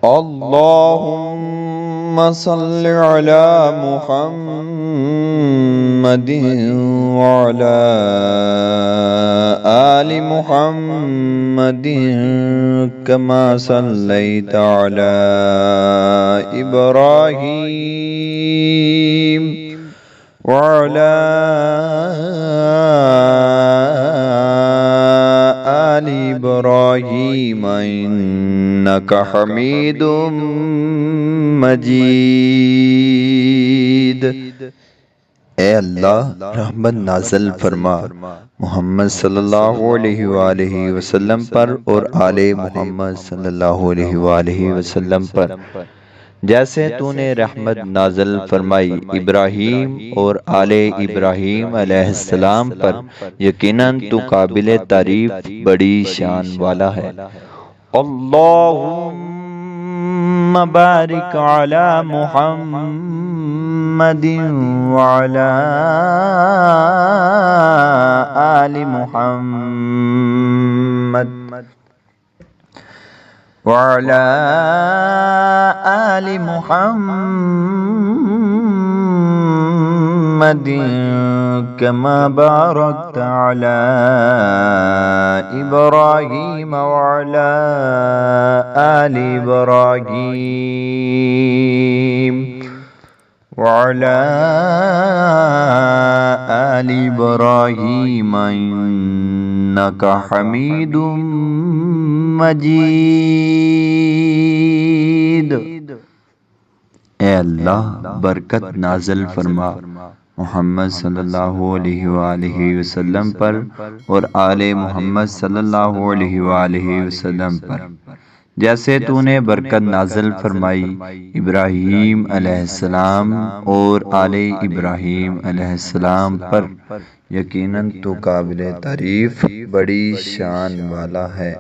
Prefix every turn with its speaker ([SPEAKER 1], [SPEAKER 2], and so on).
[SPEAKER 1] اللهم صل على محمد وعلى آل محمد كما صليت على إبراهيم وعلى آل إبراهيم إنك حميد مجید۔ اے اللہ رحمت نازل فرما محمد صلی اللہ علیہ وآلہ وسلم پر اور آل محمد صلی اللہ علیہ وآلہ وسلم پر، جیسے تو نے رحمت نازل فرمائی ابراہیم اور آل ابراہیم علیہ السلام پر، یقیناً تو قابل تعریف بڑی شان والا ہے۔ اللہم بارک علی محمد وعلی آل محمد وعلى آل محمد كما باركت على إبراهيم وعلى آل إبراهيم وعلى آل إبراهيم إنك حميد مجید۔ اے اللہ برکت نازل فرما محمد صلی اللہ علیہ وآلہ وسلم پر اور آل محمد صلی اللہ علیہ وآلہ وسلم پر، جیسے تو نے برکت نازل فرمائی ابراہیم علیہ السلام اور آل ابراہیم علیہ السلام پر، یقیناً تو قابل تعریف بڑی شان والا ہے۔